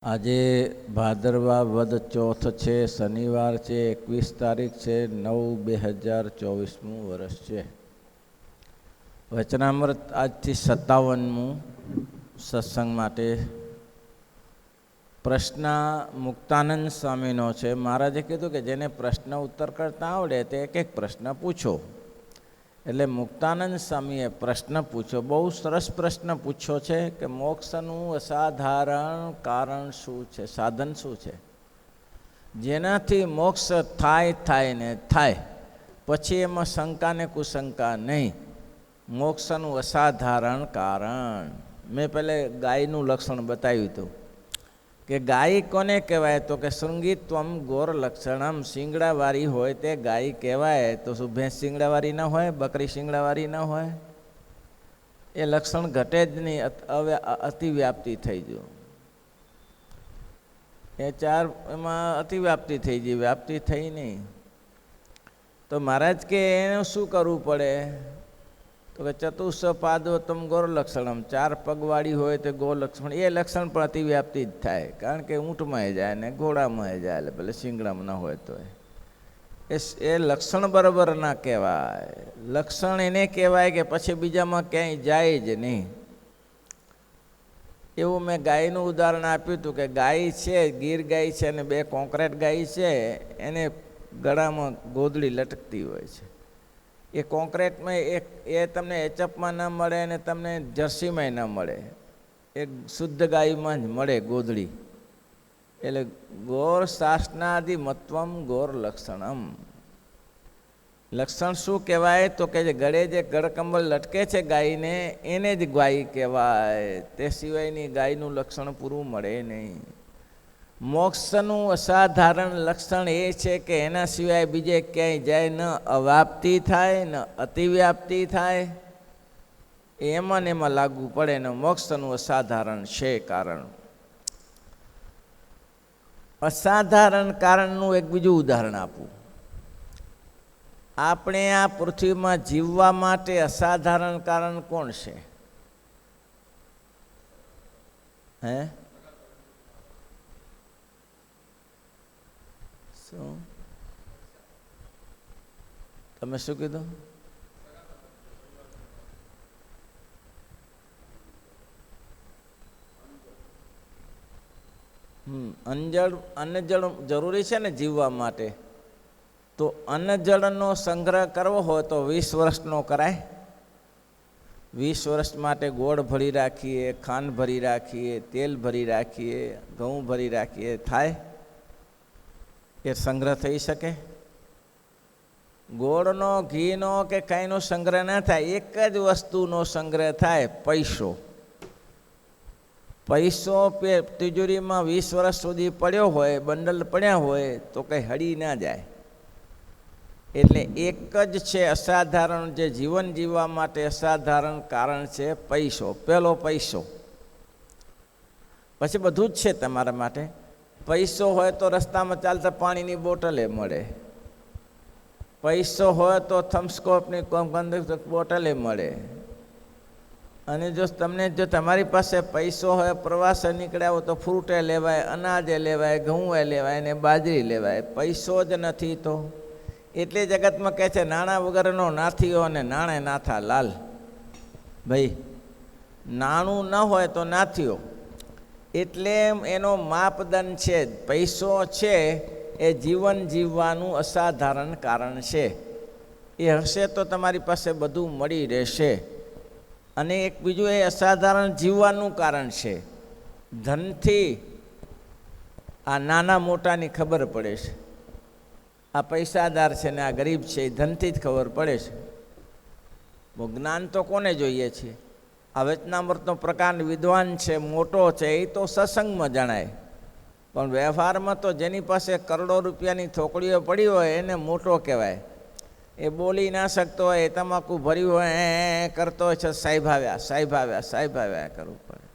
આજે ભાદરવા વદ ચોથ છે, શનિવાર છે, 21 તારીખ છે, 9/2024 વર્ષ છે. વચનામૃત આજથી 57મું સત્સંગ માટે પ્રશ્ન મુક્તાનંદ સ્વામીનો છે. મહારાજે કીધું કે જેને પ્રશ્ન ઉત્તર કરતા આવડે તે એક એક પ્રશ્ન પૂછો. એટલે મુક્તાનંદ સ્વામીએ પ્રશ્ન પૂછ્યો, બહુ સરસ પ્રશ્ન પૂછ્યો છે કે મોક્ષનું અસાધારણ કારણ શું છે, સાધન શું છે, જેનાથી મોક્ષ થાય ને થાય, પછી એમાં શંકા ને કુશંકા નહીં. મોક્ષનું અસાધારણ કારણ મેં પહેલે ગાયનું લક્ષણ બતાવ્યું હતું કે ગાય કોને કહેવાય, તો કે શૃંગીત્વમ ગોર લક્ષણમ. શિંગડાવાળી હોય તે ગાય કહેવાય. તો શું ભેંસ શિંગડાવાળી ન હોય, બકરી શિંગડાવાળી ન હોય? એ લક્ષણ ઘટે જ નહીં. હવે અતિવ્યાપ્તિ થઈ ગયું, એ ચાર એમાં અતિવ્યાપ્તિ થઈ ગઈ, વ્યાપ્તિ થઈ નહીં. તો મહારાજ કે એનું શું કરવું પડે, તો કે ચતુષ પાદોત્તમ ગોર લક્ષણમ. ચાર પગવાળી હોય તો ગોર લક્ષણ, એ લક્ષણ પણ અતિવ્યાપ્તિ જ થાય. કારણ કે ઊંટમાં જાય ને ઘોડામાં જાય, એટલે ભલે શિંગડામાં ન હોય તો એ લક્ષણ બરાબર ના કહેવાય. લક્ષણ એને કહેવાય કે પછી બીજામાં ક્યાંય જાય જ નહીં. એવું મેં ગાયનું ઉદાહરણ આપ્યું હતું કે ગાય છે, ગીર ગાય છે અને બે કોન્ક્રીટ ગાય છે, એને ગળામાં ગોદડી લટકતી હોય છે. એ કોન્ક્રીટમાં એ તમને એચઅપમાં ન મળે અને તમને જર્સીમાં ન મળે, એ શુદ્ધ ગાયમાં જ મળે ગોદડી. એટલે ગોર શાસનાદિ મત્વમ ગોર લક્ષણમ. લક્ષણ શું કહેવાય, તો કે જે ગળે જે ગળકંબળ લટકે છે ગાયને, એને જ ગાય કહેવાય. તે સિવાયની ગાયનું લક્ષણ પૂરું મળે નહીં. મોક્ષનું અસાધારણ લક્ષણ એ છે કે એના સિવાય બીજે ક્યાંય જાય, ન અવ્યાપ્તિ થાય ન અતિવ્યાપ્તિ થાય. એમાં ને એમાં લાગુ પડે ને મોક્ષનું અસાધારણ છે કારણ. અસાધારણ કારણનું એક બીજું ઉદાહરણ આપું. આપણે આ પૃથ્વીમાં જીવવા માટે અસાધારણ કારણ કોણ છે? હે, શું તમે શું કીધું? અન્ન જળ જરૂરી છે ને જીવવા માટે. તો અન્ન જળનો સંગ્રહ કરવો હોય તો 20 વર્ષનો કરાય. 20 વર્ષ માટે ગોળ ભરી રાખીએ, ખાંડ ભરી રાખીએ, તેલ ભરી રાખીએ, ઘઉં ભરી રાખીએ, થાય? એ સંગ્રહ થઈ શકે? ગોળનો, ઘીનો કે કાંઈનો સંગ્રહ ના થાય. એક જ વસ્તુનો સંગ્રહ થાય, પૈસો. પૈસો તિજોરીમાં 20 વર્ષ સુધી પડ્યો હોય, બંડલ પડ્યા હોય તો કંઈ હળી ના જાય. એટલે એક જ છે અસાધારણ, જે જીવન જીવવા માટે અસાધારણ કારણ છે પૈસો. પહેલો પૈસો, પછી બધું જ છે તમારા માટે. પૈસો હોય તો રસ્તામાં ચાલતા પાણીની બોટલે મળે. પૈસો હોય તો થમ્સકોપની બોટલે મળે. અને જો તમારી પાસે પૈસો હોય, પ્રવાસે નીકળ્યા હોય તો ફ્રૂટે લેવાય, અનાજે લેવાય, ઘઉં લેવાય ને બાજરી લેવાય. પૈસો જ નથી તો. એટલે જગતમાં કહે છે નાણાં વગરનો નાથીઓ અને નાણે નાથા લાલ. ભાઈ, નાણું ન હોય તો નાથીઓ. એટલે એનો માપદંડ છે, પૈસો છે એ જીવન જીવવાનું અસાધારણ કારણ છે. એ હશે તો તમારી પાસે બધું મળી રહેશે. અને એક બીજું એ અસાધારણ જીવવાનું કારણ છે. ધનથી આ નાના મોટાની ખબર પડે છે. આ પૈસાદાર છે ને આ ગરીબ છે, એ ધનથી જ ખબર પડે છે. જ્ઞાન તો કોને જોઈએ છે? આ વચનામૃતનો પ્રકાર વિદ્વાન છે, મોટો છે, એ તો સત્સંગમાં જણાય. પણ વ્યવહારમાં તો જેની પાસે કરોડો રૂપિયાની થોકડીઓ પડી હોય એને મોટો કહેવાય. એ બોલી ના શકતો હોય, એ તમાકુ ભર્યું હોય, એ કરતો હોય છે, સાહેબ આવ્યા, સાહેબ આવ્યા, સાહેબ આવ્યા કરવું પડે.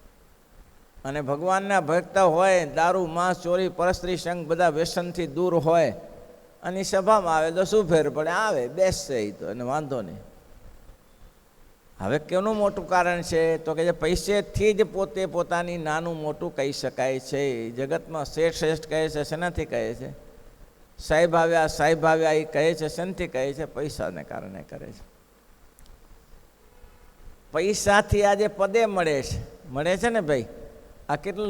અને ભગવાનના ભક્ત હોય, દારૂ, માંસ, ચોરી, પરસ્ત્રી, સંગ બધા વ્યસનથી દૂર હોય, અને સભામાં આવે તો શું ફેર પડે? આવે, બેસશે એ તો, એને વાંધો નહીં. હવે કેનું મોટું કારણ છે તો કે પૈસેથી જ પોતે પોતાની નાનું મોટું કહી શકાય છે. જગતમાં શેઠ શ્રેષ્ઠ કહે છે, શેનાથી કહે છે? સાહેબ આવ્યા એ કહે છે, શેનાથી કહે છે? પૈસાને કારણે કરે છે. પૈસાથી આજે પદે મળે છે ને ભાઈ. આ કેટલું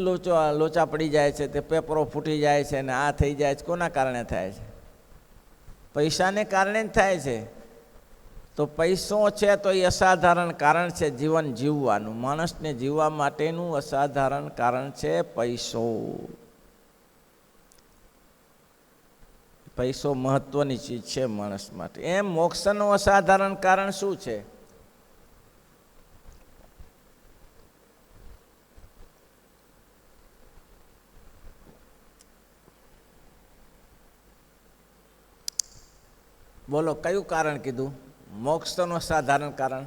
લોચા પડી જાય છે, તે પેપરો ફૂટી જાય છે ને આ થઈ જાય છે. કોના કારણે થાય છે? પૈસાને કારણે જ થાય છે. તો પૈસો છે તો એ અસાધારણ કારણ છે જીવન જીવવાનું. માણસને જીવવા માટેનું અસાધારણ કારણ છે પૈસો. પૈસો મહત્વની ચીજ છે માણસ માટે. એમ મોક્ષનું અસાધારણ કારણ શું છે? બોલો, કયું કારણ કીધું મોક્ષનું સાધારણ કારણ?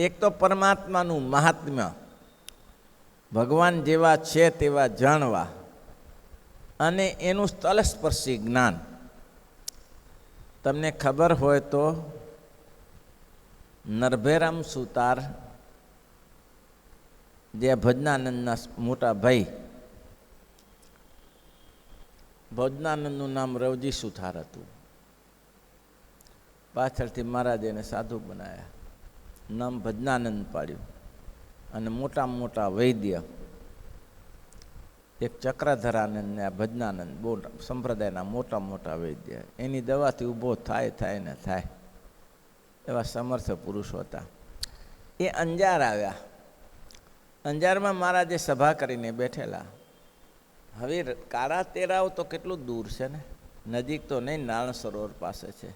એક તો પરમાત્માનું મહાત્મ્ય, ભગવાન જેવા છે તેવા જાણવા, અને એનું તલસ્પર્શી જ્ઞાન. તમને ખબર હોય તો નરભેરામ સુતાર, જે ભજનાનંદના મોટા ભાઈ, ભજનાનંદનું નામ રવજી સુથાર હતું. પાછળથી મહારાજે એને સાધુ બનાવ્યા, નામ ભજનાનંદ પાડ્યું. અને મોટામાં મોટા વૈદ્ય એક ચક્રધરાનંદ ને આ ભજનાનંદ, બહુ સંપ્રદાયના મોટા વૈદ્ય. એની દવાથી ઊભો થાય ને થાય એવા સમર્થ પુરુષો હતા. એ અંજાર આવ્યા. અંજારમાં મહારાજે સભા કરીને બેઠેલા. હવે કાળા તેરાવ તો કેટલું દૂર છે ને, નજીક તો નહીં, નારાયણ સરોવર પાસે છે.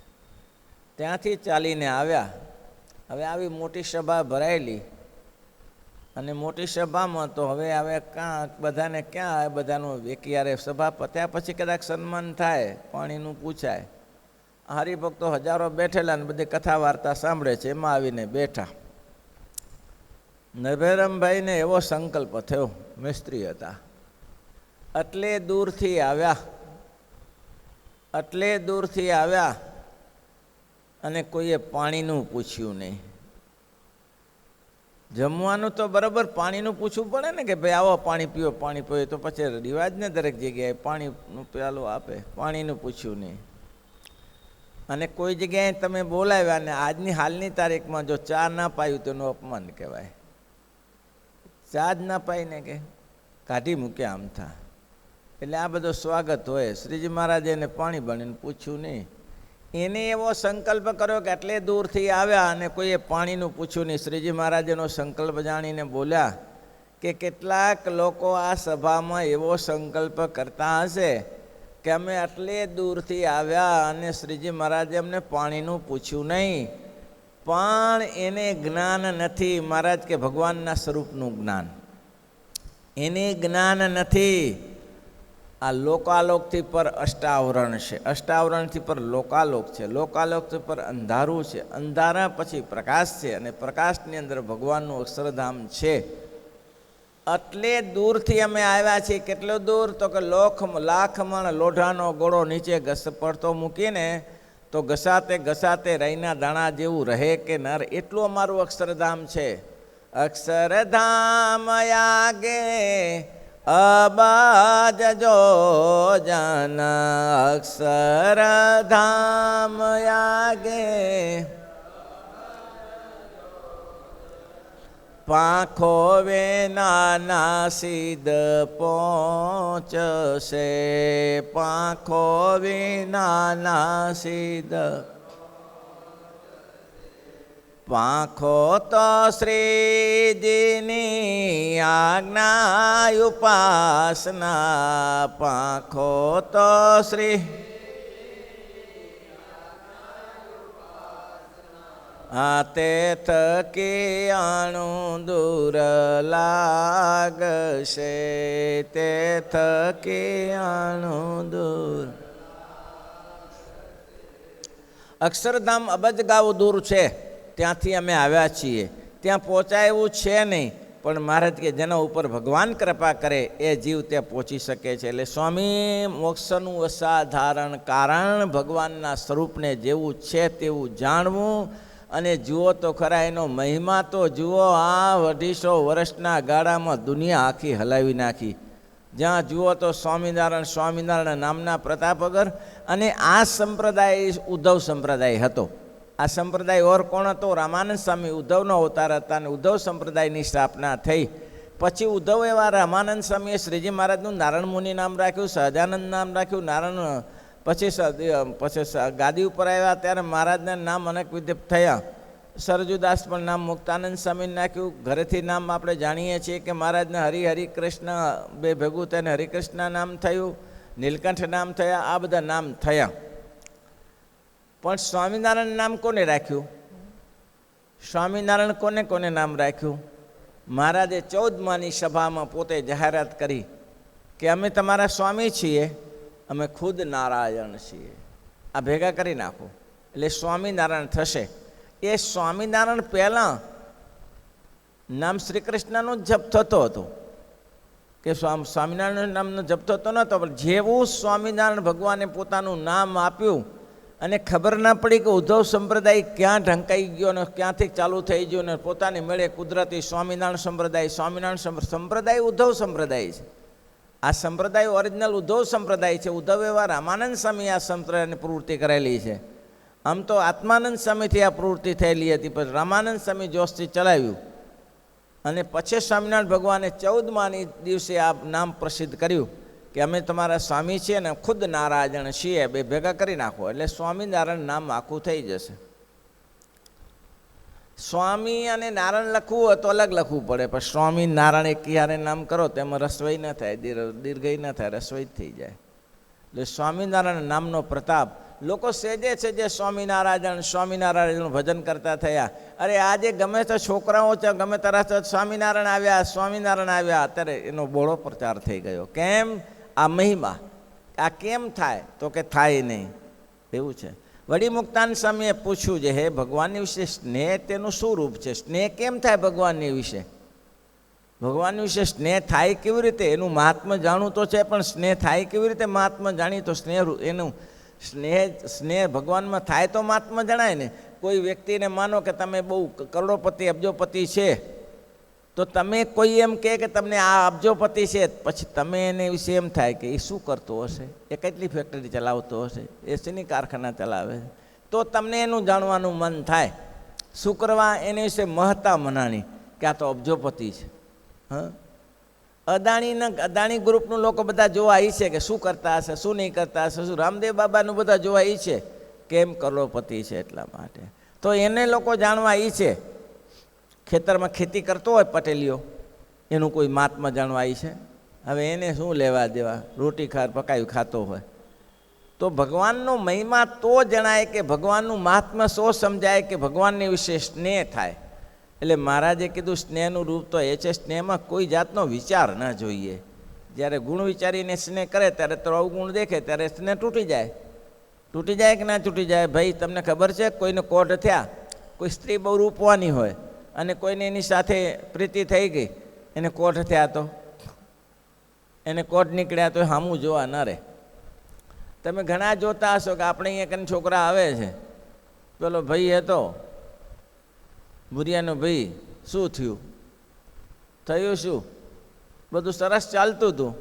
ત્યાંથી ચાલીને આવ્યા. હવે આવી મોટી સભા ભરાયેલી, અને મોટી સભામાં તો હવે બધાને ક્યાં બધાનું એකිયારે સભા પત્યા પછી કદાચ સન્માન થાય, પાણીનું પૂછાય. હરિભક્તો હજારો બેઠેલા ને બધી કથા વાર્તા સાંભળે છે. એમાં આવીને બેઠા. નરભેરામભાઈને એવો સંકલ્પ થયો, મિસ્ત્રી હતા, આટલે દૂરથી આવ્યા અને કોઈએ પાણીનું પૂછ્યું નહીં. જમવાનું તો બરાબર પાણીનું પૂછવું પડે ને, કે ભાઈ આવો પાણી પીવો, તો પછી રિવાજ ને દરેક જગ્યાએ પાણીનું પ્યાલું આપે. પાણીનું પૂછ્યું નહીં. અને કોઈ જગ્યાએ તમે બોલાવ્યા ને આજની હાલની તારીખમાં જો ચા ના પાયું તો એનું અપમાન કહેવાય. ચા જ ના પાઈને કે કાઢી મૂક્યા આમ થા. એટલે આ બધો સ્વાગત હોય. શ્રીજી મહારાજે એને પાણી બનીને પૂછ્યું નહીં. એને એવો સંકલ્પ કર્યો કે આટલે દૂરથી આવ્યા અને કોઈએ પાણીનું પૂછ્યું નહીં. શ્રીજી મહારાજનો સંકલ્પ જાણીને બોલ્યા કે કેટલાક લોકો આ સભામાં એવો સંકલ્પ કરતા હશે કે અમે આટલે દૂરથી આવ્યા અને શ્રીજી મહારાજે અમને પાણીનું પૂછ્યું નહીં, પણ એને જ્ઞાન નથી. મહારાજ કે ભગવાનના સ્વરૂપનું જ્ઞાન, એને જ્ઞાન નથી. આ લોકાલોકથી પર અષ્ટાવરણ છે, અષ્ટાવરણથી પર લોકાલોક છે, લોકાલોકથી પર અંધારું છે, અંધારા પછી પ્રકાશ છે, અને પ્રકાશની અંદર ભગવાનનું અક્ષરધામ છે. એટલે દૂરથી અમે આવ્યા છીએ. કેટલો દૂર? તો કે લાખમણ લોઢાનો ગોળો નીચે પડતો મૂકીને તો ઘસાતે રહીના દાણા જેવું રહે કે ન રહે, એટલું અમારું અક્ષરધામ છે. અક્ષરધામ આગે અબાજ જો જન, અક્ષરધામ આગે પાંખો વિના સિદ્ધ પહોંચશે, પાંખો વિના સિદ્ધ. પાંખો તો શ્રીજીની આજ્ઞા ઉપાસના, પાંખો તો શ્રી તે થકી આણું દૂર લાગશે, તે થકી આણું દૂર. અક્ષરધામ અબજ ગાઉ દૂર છે, ત્યાંથી અમે આવ્યા છીએ. ત્યાં પહોંચાય એવું છે નહીં. પણ મહારાજ કે જેના ઉપર ભગવાન કૃપા કરે એ જીવ ત્યાં પહોંચી શકે છે. એટલે સ્વામી મોક્ષનું અસાધારણ કારણ ભગવાનના સ્વરૂપને જેવું છે તેવું જાણવું. અને જુઓ તો ખરા એનો મહિમા તો જુઓ, આ 250 વર્ષના ગાળામાં દુનિયા આખી હલાવી નાખી. જ્યાં જુઓ તો સ્વામિનારાયણ સ્વામિનારાયણ નામના પ્રતાપ વગર. અને આ સંપ્રદાય ઉદ્ધવ સંપ્રદાય હતો. આ સંપ્રદાય ઓર કોણ હતો? રામાનંદ સ્વામી ઉદ્ધવનો અવતાર હતા અને ઉદ્ધવ સંપ્રદાયની સ્થાપના થઈ. પછી ઉદ્ધવ એવા રામાનંદ સ્વામીએ શ્રીજી મહારાજનું નારાયણ મુનિ નામ રાખ્યું, સહજાનંદ નામ રાખ્યું, નારાયણ. પછી ગાદી ઉપર આવ્યા ત્યારે મહારાજના નામ અનેકવિધ થયા. સરજુદાસ પણ નામ મુક્તાનંદ સ્વામીને નાખ્યું. ઘરેથી નામ આપણે જાણીએ છીએ કે મહારાજને હરિકૃષ્ણ બે ભેગું થઈને હરિકૃષ્ણ નામ થયું, નીલકંઠ નામ થયા, આ બધા નામ થયા. પણ સ્વામિનારાયણ નામ કોને રાખ્યું? સ્વામિનારાયણ કોને કોને નામ રાખ્યું? મહારાજે 14માની સભામાં પોતે જાહેરાત કરી કે અમે તમારા સ્વામી છીએ, અમે ખુદ નારાયણ છીએ. આ ભેગા કરી નાખો એટલે સ્વામિનારાયણ થશે. એ સ્વામિનારાયણ પહેલાં નામ શ્રી કૃષ્ણનો જ જપ થતો હતો કે સ્વામિનારાયણ નામનો જપ થતો નહોતો. પણ જેવું સ્વામિનારાયણ ભગવાને પોતાનું નામ આપ્યું અને ખબર ના પડી કે ઉદ્ધવ સંપ્રદાય ક્યાં ઢંકાઈ ગયો ને ક્યાંથી ચાલુ થઈ ગયો ને પોતાની મેળે કુદરતી સ્વામિનારાયણ સંપ્રદાય ઉદ્ધવ સંપ્રદાય છે. આ સંપ્રદાય ઓરિજિનલ ઉદ્ધવ સંપ્રદાય છે. ઉદ્ધવ એવા રામાનંદ સ્વામી આ સંપ્રદાયની પ્રવૃત્તિ કરેલી છે. આમ તો આત્માનંદ સ્વામીથી આ પ્રવૃત્તિ થયેલી હતી, પણ રામાનંદ સ્વામી જોશથી ચલાવ્યું અને પછી સ્વામિનારાયણ ભગવાને 14માની દિવસે આ નામ પ્રસિદ્ધ કર્યું કે અમે તમારા સ્વામી છીએ ને ખુદ નારાયણ છીએ. બે ભેગા કરી નાખો એટલે સ્વામિનારાયણ નામ આખું થઈ જશે. સ્વામી અને નારાયણ લખવું હોય તો અલગ લખવું પડે, પણ સ્વામી નારાયણ એક હારે નામ કરો તો એમાં રસવઈ ન થાય, દીર્ઘઈ ન થાય, રસવઈ જ થઈ જાય. એટલે સ્વામિનારાયણ નામનો પ્રતાપ લોકો સેજે છે જે સ્વામિનારાયણનું ભજન કરતા થયા. અરે આજે ગમે તે છોકરાઓ છે ગમે તરત સ્વામિનારાયણ આવ્યા અત્યારે એનો બોળો પ્રચાર થઈ ગયો. કેમ? આ મહિમા. આ કેમ થાય? તો કે થાય નહીં એવું છે. વળી મુક્તાનંદ સ્વામીએ પૂછ્યું છે, હે ભગવાનની વિશે સ્નેહ તેનું શું રૂપ છે? સ્નેહ કેમ થાય ભગવાનની વિશે? ભગવાનની વિશે સ્નેહ થાય કેવી રીતે? એનું મહાત્મ્ય જાણવું તો છે, પણ સ્નેહ થાય કેવી રીતે? મહાત્મ્ય જાણી તો એનું સ્નેહ ભગવાનમાં થાય તો મહાત્મ્ય જણાય ને. કોઈ વ્યક્તિને માનો કે તમે બહુ કરોડોપતિ અબજોપતિ છે, તો તમે કોઈ એમ કહે કે તમને આ અબજોપતિ છે, પછી તમે એને વિશે એમ થાય કે એ શું કરતો હશે, એ કેટલી ફેક્ટરી ચલાવતો હશે, એ શેની કારખાના ચલાવે છે, તો તમને એનું જાણવાનું મન થાય. શું કરવા? એની વિશે મહત્તા મનાણી કે આ તો અબજોપતિ છે. હા, અદાણી ગ્રુપનું લોકો બધા જોવા ઈ છે કે શું કરતા હશે, શું નહીં કરતા હશે, શું રામદેવ બાબાનું બધા જોવા ઈ છે કેમ કરોડપતિ છે એટલા માટે. તો એને લોકો જાણવા ઈ છે. ખેતરમાં ખેતી કરતો હોય પટેલીઓ, એનું કોઈ મહાત્મા જાણવા ઈ છે. હવે એને શું લેવા દેવા? રોટી પકાયું ખાતો હોય. તો ભગવાનનો મહિમા તો જણાય કે ભગવાનનું મહાત્મા સો સમજાય કે ભગવાનની વિશે સ્નેહ થાય. એટલે મહારાજે કીધું સ્નેહનું રૂપ તો એ છે, સ્નેહમાં કોઈ જાતનો વિચાર ન જોઈએ. જ્યારે ગુણ વિચારીને સ્નેહ કરે ત્યારે તો અવગુણ દેખે ત્યારે સ્નેહ તૂટી જાય. તૂટી જાય કે ના તૂટી જાય? ભાઈ તમને ખબર છે, કોઈને કોઢ થયા, કોઈ સ્ત્રી બહુ રૂપવાની હોય અને કોઈને એની સાથે પ્રીતિ થઈ ગઈ, એને કોઢ થયા તો એને કોઢ નીકળ્યા તો સામું જોવા ન રહે. તમે ઘણા જોતા હશો કે આપણે અહીંયા કંઈ છોકરા આવે છે, પેલો ભાઈ હતો ભુરિયાનો ભાઈ, શું થયું શું? બધું સરસ ચાલતું હતું,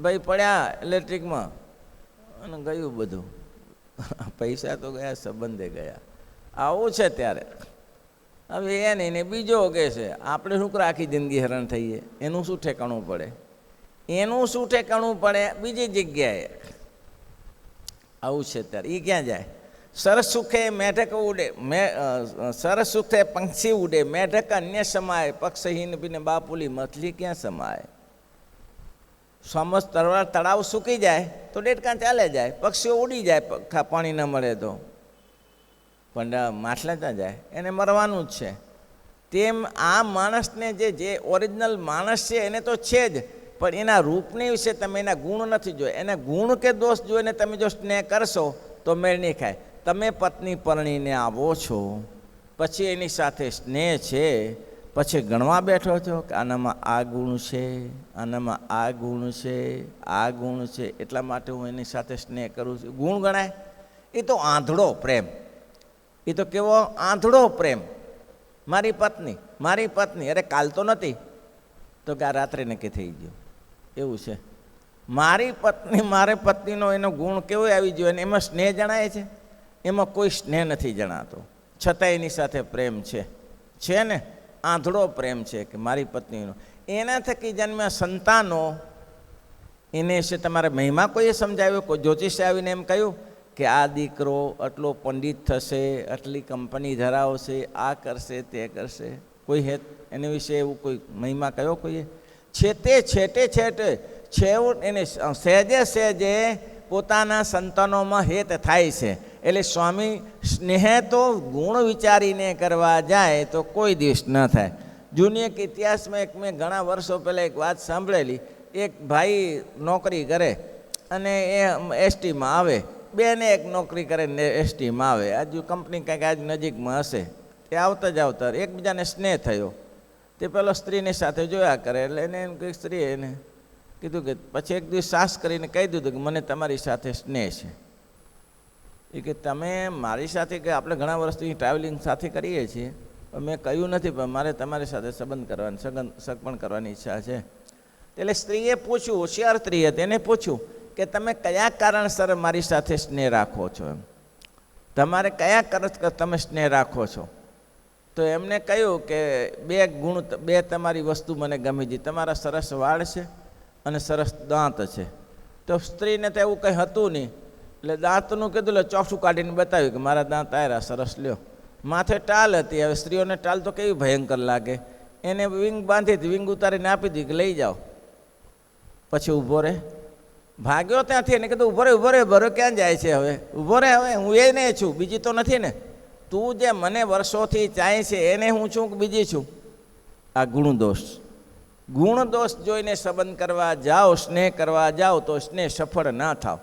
ભાઈ પડ્યા ઇલેક્ટ્રિકમાં અને ગયું બધું. પૈસા તો ગયા, સંબંધે ગયા. આવું છે ત્યારે. હવે એ નહીં ને બીજો કે છે આપણે શું કરે આખી જિંદગી હેરાન થઈએ, એનું શું ઠેકાણું પડે? એનું શું ઠેકાણું પડે? બીજી જગ્યાએ આવું છે ત્યારે. એ ક્યાં જાય? સરસ સુખે મેઢક ઉડે, સરસ સુખે પંક્ષી ઉડે, મેઢક અન્ય સમાય, પક્ષહીન પીને બાપુલી મછલી ક્યાં સમાય? સમજ તળાવ સૂકી જાય તો ડેડકા ચાલે જાય, પક્ષીઓ ઉડી જાય પાણી ન મળે તો, પણ માછલા ત્યાં જાય, એને મરવાનું જ છે. તેમ આ માણસને જે ઓરિજિનલ માણસ છે એને તો છે જ, પણ એના રૂપને વિશે તમે એના ગુણ નથી જોયા. એના ગુણ કે દોષ જોઈને તમે જો સ્નેહ કરશો તો મેળ નહીં ખાય. તમે પત્ની પરણીને આવો છો, પછી એની સાથે સ્નેહ છે, પછી ગણવા બેઠો છો કે આનામાં આ ગુણ છે, આનામાં આ ગુણ છે, આ ગુણ છે, એટલા માટે હું એની સાથે સ્નેહ કરું છું. ગુણ ગણાય? એ તો આંધળો પ્રેમ. એ તો કેવો આંધળો પ્રેમ. મારી પત્ની, અરે કાલ તો નથી, તો કે આ રાત્રે નક્કી થઈ ગયું, એવું છે. મારે પત્નીનો એનો ગુણ કેવો આવી ગયો અને એમાં સ્નેહ જણાય છે? એમાં કોઈ સ્નેહ નથી જણાતો, છતાં એની સાથે પ્રેમ છે ને, આંધળો પ્રેમ છે કે મારી પત્નીનો. એના થકી જન્મ્યા સંતાનો, એને વિશે તમારે મહિમા કોઈએ સમજાવ્યો? કોઈ જ્યોતિષે આવીને એમ કહ્યું કે આ દીકરો આટલો પંડિત થશે, આટલી કંપની ધરાવશે, આ કરશે, તે કરશે? કોઈ હેત એના વિશે એવું કોઈ મહિમા કયો કોઈએ? છેવટે એને સહેજે પોતાના સંતાનોમાં હેત થાય છે. એટલે સ્વામી સ્નેહ તો ગુણ વિચારીને કરવા જાય તો કોઈ દિવસ ન થાય. જૂની એક ઇતિહાસમાં મેં ઘણા વર્ષો પહેલાં એક વાત સાંભળેલી. એક ભાઈ નોકરી કરે અને એ એસટીમાં આવે, બેને એક નોકરી કરે ને એસટીમાં આવે. આજુ કંપની કંઈક આજ નજીકમાં હશે. તે આવતા એકબીજાને સ્નેહ થયો. તે પેલો સ્ત્રીની સાથે જોયા કરે એટલે એને એમ કંઈક સ્ત્રીએ એને કીધું કે પછી એક દિવસ સાસ કરીને કહી દીધું કે મને તમારી સાથે સ્નેહ છે. એ કે તમે મારી સાથે, કે આપણે ઘણા વર્ષથી ટ્રાવેલિંગ સાથે કરીએ છીએ, મેં કહ્યું નથી, પણ મારે તમારી સાથે સંબંધ કરવાની, સગપણ કરવાની ઈચ્છા છે. એટલે સ્ત્રીએ પૂછ્યું, હોશિયાર સ્ત્રી હતી, એને પૂછ્યું કે તમે કયા કારણસર મારી સાથે સ્નેહ રાખો છો? એમ તમારે કયા કારણ તમે સ્નેહ રાખો છો? તો એમને કહ્યું કે બે તમારી વસ્તુ મને ગમી છે, તમારા સરસ વાળ છે અને સરસ દાંત છે. તો સ્ત્રીને તો એવું કંઈ હતું નહીં, એટલે દાંતનું કીધું, એટલે ચોકઠું કાઢીને બતાવ્યું કે મારા દાંત આવ્યા, સરસ લ્યો. માથે ટાલ હતી. હવે સ્ત્રીઓને ટાલ તો કેવી ભયંકર લાગે. એને વિંગ બાંધી હતી, વિંગ ઉતારીને આપી દીધી કે લઈ જાઓ. પછી ઊભો રહે, ભાગ્યો ત્યાંથી. એને કીધું ઊભો રે, ક્યાં જાય છે? હવે ઊભો રહે, હવે હું એ નહીં છું, બીજી તો નથી ને. તું જે મને વર્ષોથી ચાહે છે એને હું છું કે બીજી છું? આ ગુણ દોષ જોઈને સંબંધ કરવા જાઓ, સ્નેહ કરવા જાઓ તો સ્નેહ સફળ ના થાવ.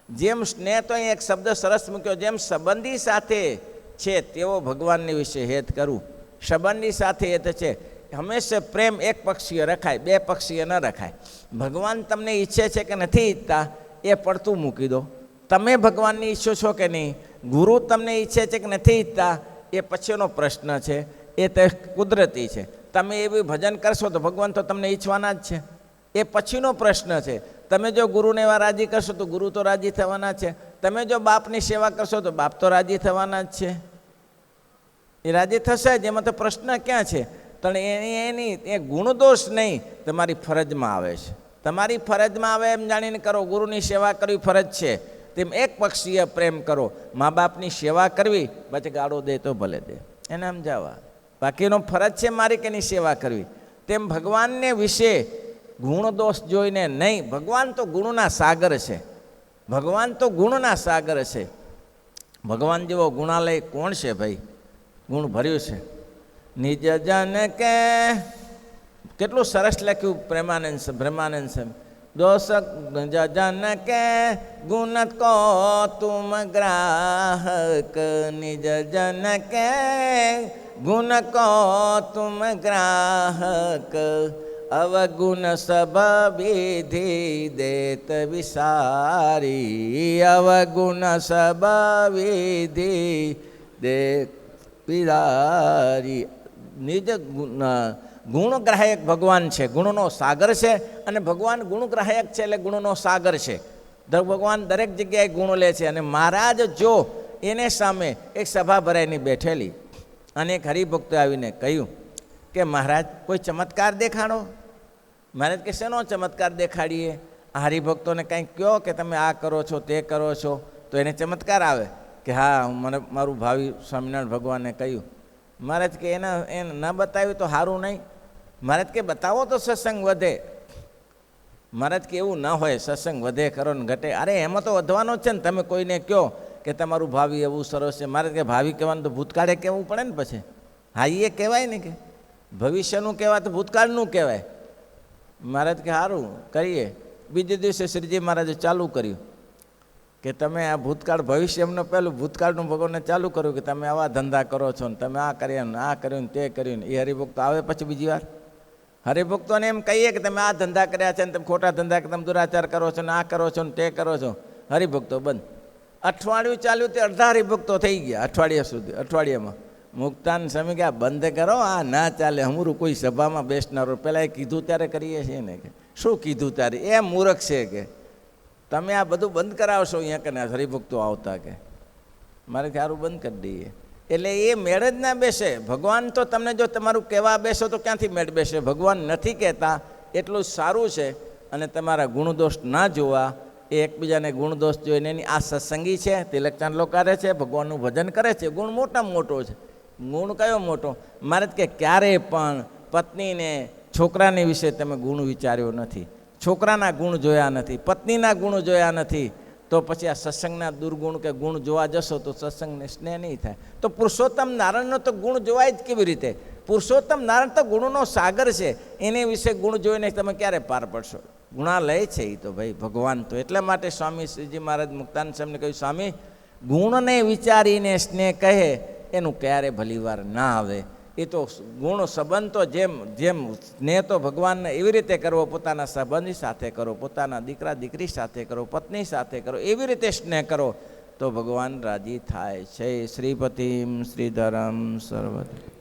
જેમ સ્નેહ તો અહીં એક શબ્દ સરસ મૂક્યો, જેમ સંબંધી સાથે છે તેવો ભગવાનની વિશે હેત કરવું. સંબંધી સાથે હેત છે. હંમેશા પ્રેમ એક પક્ષીય રખાય, બે પક્ષીય ન રખાય. ભગવાન તમને ઈચ્છે છે કે નથી ઈચ્છતા એ પડતું મૂકી દો. તમે ભગવાનની ઈચ્છો છો કે નહીં? ગુરુ તમને ઈચ્છે છે કે નથી ઈચ્છતા એ પછીનો પ્રશ્ન છે, એ તો કુદરતી છે. તમે એવું ભજન કરશો તો ભગવાન તો તમને ઈચ્છવાના જ છે, એ પછીનો પ્રશ્ન છે. તમે જો ગુરુને એવા રાજી કરશો તો ગુરુ તો રાજી થવાના છે. તમે જો બાપની સેવા કરશો તો બાપ તો રાજી થવાના જ છે. એ રાજી થશે જ, એમાં તો પ્રશ્ન ક્યાં છે? પણ એ ગુણદોષ નહીં, તમારી ફરજમાં આવે છે. તમારી ફરજમાં આવે એમ જાણીને કરો. ગુરુની સેવા કરવી ફરજ છે, તેમ એક પક્ષીય પ્રેમ કરો. મા બાપની સેવા કરવી, પછી ગાળો દે તો ભલે દે, એને સમજાવવા. બાકીનો ફરજ છે મારી કે એની સેવા કરવી. તેમ ભગવાનને વિશે ગુણ દોષ જોઈને નહીં. ભગવાન તો ગુણના સાગર છે. ભગવાન જેવો ગુણાલય કોણ છે ભાઈ? ગુણ ભર્યું છે. નિજ જન કે કેટલું સરસ લખ્યું બ્રહ્માનંદ છે. દોષ જન કે ગુણ કો તુમ ગ્રાહક, નિજ જન કે ગુણ કો તુમ ગ્રાહક, અવગુણ સબ વિધિ દેત વિસારી, અવગુણ સબ વિધિ દેત વિસારી. નિજ ગુણગ્રાહક ભગવાન છે, ગુણનો સાગર છે. અને ભગવાન ગુણગ્રાહક છે એટલે ગુણનો સાગર છે. ભગવાન દરેક જગ્યાએ ગુણ લે છે. અને મહારાજ જો એને સામે એક સભા ભરાઈને બેઠેલી અને એક હરિભક્તો આવીને કહ્યું કે મહારાજ કોઈ ચમત્કાર દેખાડો. મહારાજ કે શેનો ચમત્કાર દેખાડીએ? આ હરિભક્તોને કંઈક કહો કે તમે આ કરો છો, તે કરો છો, તો એને ચમત્કાર આવે કે હા, મને મારું ભાવિ સ્વામિનારાયણ ભગવાને કહ્યું. મહારાજ કે એને ન બતાવ્યું તો સારું નહીં. મહારાજ કે બતાવો તો સત્સંગ વધે. મહારાજ કે એવું ન હોય, સત્સંગ વધે ખરો ને ઘટે. અરે એમાં તો વધવાનો જ છે ને. તમે કોઈને કહો કે તમારું ભાવિ એવું સરસ છે. મહારાજ કે ભાવિ કહેવાનું તો ભૂતકાળે કહેવું પડે ને પછી. હા, એ કહેવાય ને, કે ભવિષ્યનું કહેવાય તો ભૂતકાળનું કહેવાય. મહારાજ કે સારું કરીએ. બીજે દિવસે શ્રીજી મહારાજે ચાલુ કર્યું કે તમે આ ભૂતકાળ ભવિષ્ય એમનો પહેલું ભૂતકાળનું ભગવાનને ચાલુ કર્યું કે તમે આવા ધંધા કરો છો ને તમે આ કર્યા ને આ કર્યું ને તે કર્યું ને. એ હરિભક્તો આવે પછી બીજી વાર હરિભક્તોને એમ કહીએ કે તમે આ ધંધા કર્યા છે ને તમે ખોટા ધંધા કે તમે દુરાચાર કરો છો ને આ કરો છો ને તે કરો છો, હરિભક્તો બંધ. અઠવાડિયું ચાલ્યું તે અડધા હરિભક્તો થઈ ગયા અઠવાડિયા સુધી. અઠવાડિયામાં મુક્તાન સ્વામી કે આ બંધ કરો, આ ના ચાલે, હમરું કોઈ સભામાં બેસનારો. પહેલાં એ કીધું ત્યારે કરીએ છીએ ને કે શું કીધું ત્યારે, એ મૂર્ખ છે કે તમે આ બધું બંધ કરાવશો અહીંયા કે ના હરિભક્તો આવતા કે મારે સારું બંધ કરી દઈએ. એટલે એ મેળ જ ના બેસે. ભગવાન તો તમને જો તમારું કહેવા બેસો તો ક્યાંથી મેળ બેસે? ભગવાન નથી કહેતા એટલું સારું છે. અને તમારા ગુણદોષ ના જોવા, એ એકબીજાને ગુણદોષ જોઈને એની આ સત્સંગી છે, તિલકચાંદ કરે છે, ભગવાનનું ભજન કરે છે, ગુણ મોટામાં મોટો છે. ગુણ કયો મોટો? મારે કે ક્યારેય પણ પત્નીને છોકરાની વિશે તમે ગુણ વિચાર્યો નથી, છોકરાના ગુણ જોયા નથી, પત્નીના ગુણ જોયા નથી, તો પછી આ સત્સંગના દુર્ગુણ કે ગુણ જોવા જશો તો સત્સંગને સ્નેહ નહીં થાય. તો પુરુષોત્તમ નારાયણનો તો ગુણ જોવાય જ કેવી રીતે? પુરુષોત્તમ નારાયણ તો ગુણનો સાગર છે, એની વિશે ગુણ જોઈને તમે ક્યારે પાર પડશો? ગુણાલય છે એ તો ભાઈ ભગવાન. તો એટલા માટે સ્વામી શ્રીજી મહારાજ મુક્તાન સ્વામીને કહ્યું, સ્વામી ગુણને વિચારીને સ્નેહ કહે એનું ક્યારે ભલીવાર ના આવે. એ તો ગુણ સંબંધ તો જેમ જેમ સ્નેહ તો ભગવાનને એવી રીતે કરવો, પોતાના સંબંધી સાથે કરો, પોતાના દીકરા દીકરી સાથે કરો, પત્ની સાથે કરો, એવી રીતે સ્નેહ કરો તો ભગવાન રાજી થાય છે. શ્રીપતિમ શ્રીધરમ સર્વત્ર.